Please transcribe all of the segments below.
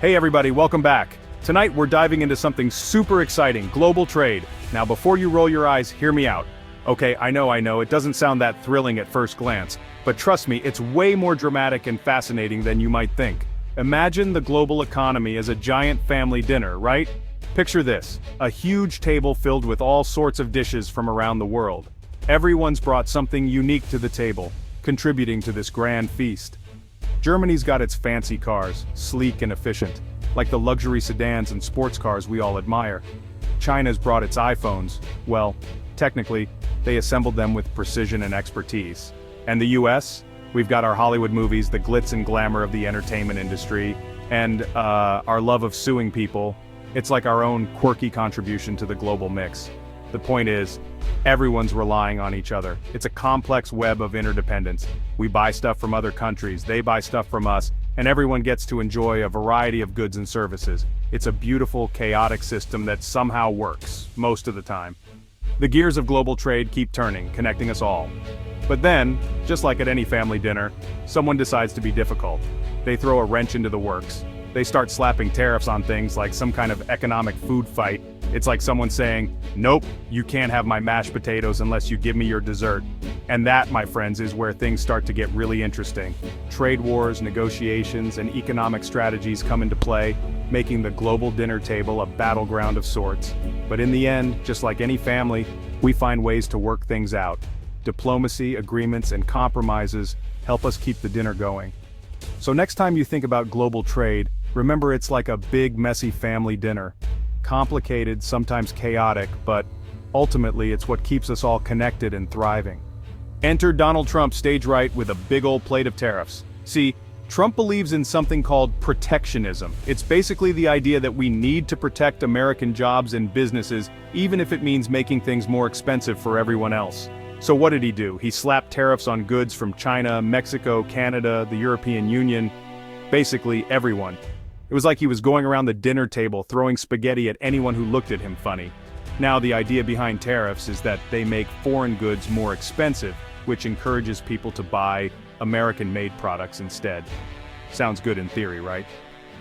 Hey everybody, welcome back. Tonight we're diving into something super exciting, global trade. Now before you roll your eyes, hear me out. Okay, I know, it doesn't sound that thrilling at first glance, but trust me, it's way more dramatic and fascinating than you might think. Imagine the global economy as a giant family dinner, right? Picture this, a huge table filled with all sorts of dishes from around the world. Everyone's brought something unique to the table, contributing to this grand feast. Germany's got its fancy cars, sleek and efficient, like the luxury sedans and sports cars we all admire. China's brought its iPhones, well, technically, they assembled them with precision and expertise. And the US? We've got our Hollywood movies, the glitz and glamour of the entertainment industry, and our love of suing people. It's like our own quirky contribution to the global mix. The point is, everyone's relying on each other. It's a complex web of interdependence. We buy stuff from other countries, they buy stuff from us, and everyone gets to enjoy a variety of goods and services. It's a beautiful, chaotic system that somehow works, most of the time. The gears of global trade keep turning, connecting us all. But then, just like at any family dinner, someone decides to be difficult. They throw a wrench into the works. They start slapping tariffs on things like some kind of economic food fight. It's like someone saying, nope, you can't have my mashed potatoes unless you give me your dessert. And that, my friends, is where things start to get really interesting. Trade wars, negotiations, and economic strategies come into play, making the global dinner table a battleground of sorts. But in the end, just like any family, we find ways to work things out. Diplomacy, agreements, and compromises help us keep the dinner going. So next time you think about global trade, remember it's like a big, messy family dinner. Complicated, sometimes chaotic, but ultimately it's what keeps us all connected and thriving. Enter Donald Trump stage right with a big old plate of tariffs. See, Trump believes in something called protectionism. It's basically the idea that we need to protect American jobs and businesses, even if it means making things more expensive for everyone else. So what did he do? He slapped tariffs on goods from China, Mexico, Canada, the European Union, basically everyone. It was like he was going around the dinner table throwing spaghetti at anyone who looked at him funny. Now the idea behind tariffs is that they make foreign goods more expensive, which encourages people to buy American-made products instead. Sounds good in theory, right?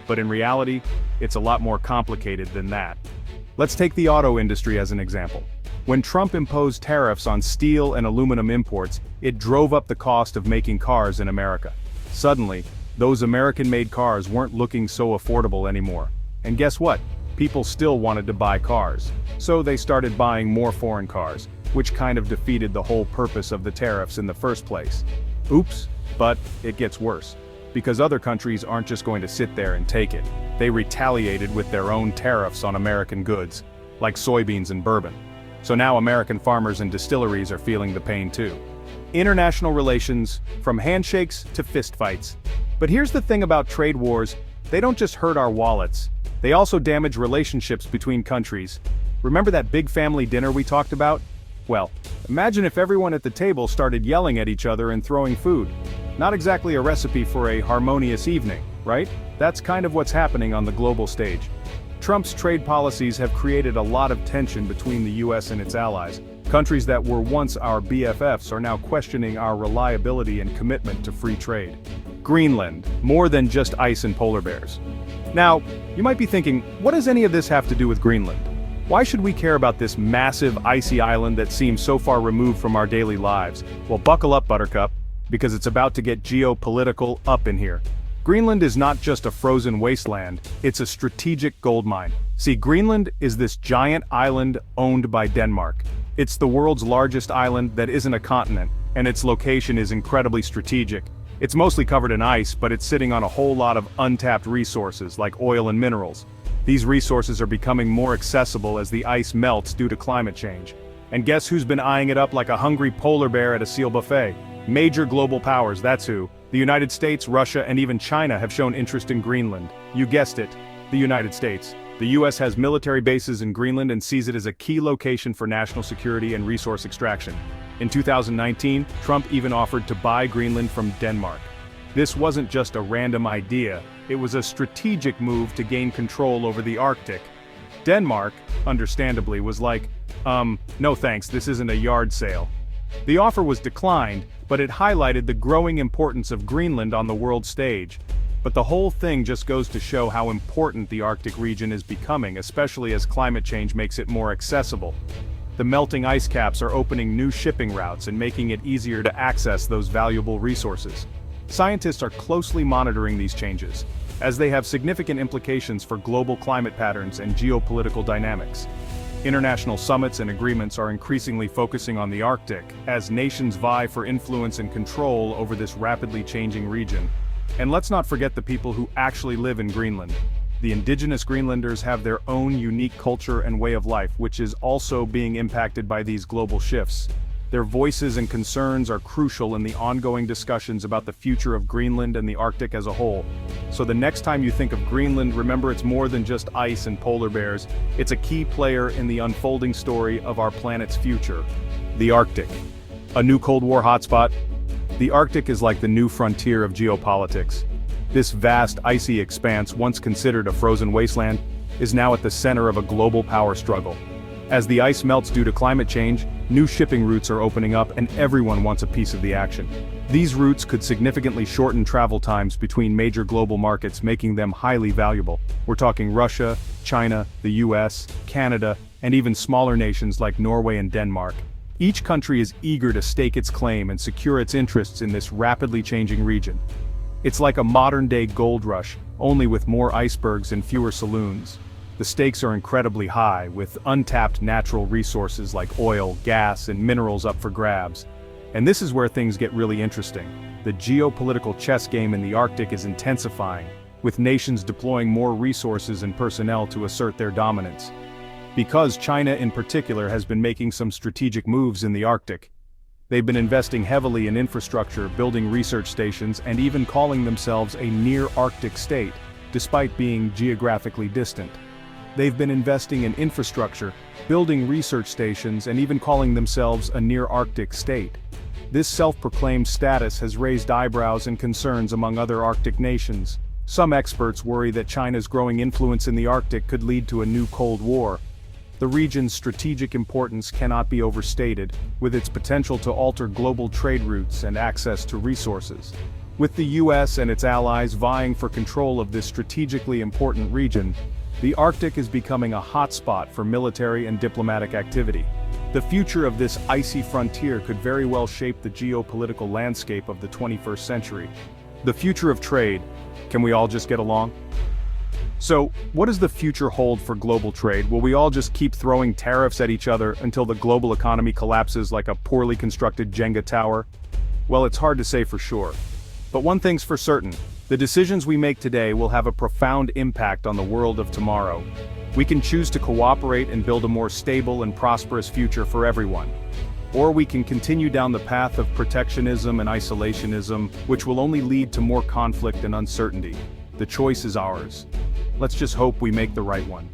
But in reality, it's a lot more complicated than that. Let's take the auto industry as an example. When Trump imposed tariffs on steel and aluminum imports, it drove up the cost of making cars in America. Suddenly, those American-made cars weren't looking so affordable anymore. And guess what? People still wanted to buy cars. So they started buying more foreign cars, which kind of defeated the whole purpose of the tariffs in the first place. Oops, but it gets worse. Because other countries aren't just going to sit there and take it. They retaliated with their own tariffs on American goods, like soybeans and bourbon. So now American farmers and distilleries are feeling the pain too. International relations, from handshakes to fistfights. But here's the thing about trade wars, they don't just hurt our wallets, they also damage relationships between countries. Remember that big family dinner we talked about? Well, imagine if everyone at the table started yelling at each other and throwing food. Not exactly a recipe for a harmonious evening, right? That's kind of what's happening on the global stage. Trump's trade policies have created a lot of tension between the US and its allies. Countries that were once our BFFs are now questioning our reliability and commitment to free trade. Greenland, more than just ice and polar bears. Now, you might be thinking, what does any of this have to do with Greenland? Why should we care about this massive icy island that seems so far removed from our daily lives? Well, buckle up, Buttercup, because it's about to get geopolitical up in here. Greenland is not just a frozen wasteland, it's a strategic goldmine. See, Greenland is this giant island owned by Denmark. It's the world's largest island that isn't a continent, and its location is incredibly strategic. It's mostly covered in ice, but it's sitting on a whole lot of untapped resources, like oil and minerals. These resources are becoming more accessible as the ice melts due to climate change. And guess who's been eyeing it up like a hungry polar bear at a seal buffet? Major global powers, that's who. The United States, Russia, and even China have shown interest in Greenland. You guessed it, the United States. The US has military bases in Greenland and sees it as a key location for national security and resource extraction. In 2019, Trump even offered to buy Greenland from Denmark. This wasn't just a random idea, it was a strategic move to gain control over the Arctic. Denmark, understandably, was like, no thanks, this isn't a yard sale. The offer was declined, but it highlighted the growing importance of Greenland on the world stage. But the whole thing just goes to show how important the Arctic region is becoming, especially as climate change makes it more accessible. The melting ice caps are opening new shipping routes and making it easier to access those valuable resources. Scientists are closely monitoring these changes, as they have significant implications for global climate patterns and geopolitical dynamics. International summits and agreements are increasingly focusing on the Arctic, as nations vie for influence and control over this rapidly changing region. And let's not forget the people who actually live in Greenland. The indigenous Greenlanders have their own unique culture and way of life, which is also being impacted by these global shifts. Their voices and concerns are crucial in the ongoing discussions about the future of Greenland and the Arctic as a whole. So the next time you think of Greenland, remember it's more than just ice and polar bears. It's a key player in the unfolding story of our planet's future. The Arctic. A new Cold War hotspot? The Arctic is like the new frontier of geopolitics. This vast, icy expanse, once considered a frozen wasteland, is now at the center of a global power struggle. As the ice melts due to climate change, new shipping routes are opening up and everyone wants a piece of the action. These routes could significantly shorten travel times between major global markets, making them highly valuable. We're talking Russia, China, the US, Canada, and even smaller nations like Norway and Denmark. Each country is eager to stake its claim and secure its interests in this rapidly changing region. It's like a modern-day gold rush, only with more icebergs and fewer saloons. The stakes are incredibly high, with untapped natural resources like oil, gas, and minerals up for grabs. And this is where things get really interesting. The geopolitical chess game in the Arctic is intensifying, with nations deploying more resources and personnel to assert their dominance. Because China in particular has been making some strategic moves in the Arctic. They've been investing heavily in infrastructure, building research stations, and even calling themselves a near-Arctic state, despite being geographically distant. They've been investing in infrastructure, building research stations, and even calling themselves a near-Arctic state. This self-proclaimed status has raised eyebrows and concerns among other Arctic nations. Some experts worry that China's growing influence in the Arctic could lead to a new Cold War. The region's strategic importance cannot be overstated, with its potential to alter global trade routes and access to resources. With the US and its allies vying for control of this strategically important region, the Arctic is becoming a hotspot for military and diplomatic activity. The future of this icy frontier could very well shape the geopolitical landscape of the 21st century. The future of trade. Can we all just get along? So, what does the future hold for global trade? Will we all just keep throwing tariffs at each other until the global economy collapses like a poorly constructed Jenga tower? Well, it's hard to say for sure. But one thing's for certain, the decisions we make today will have a profound impact on the world of tomorrow. We can choose to cooperate and build a more stable and prosperous future for everyone. Or we can continue down the path of protectionism and isolationism, which will only lead to more conflict and uncertainty. The choice is ours. Let's just hope we make the right one.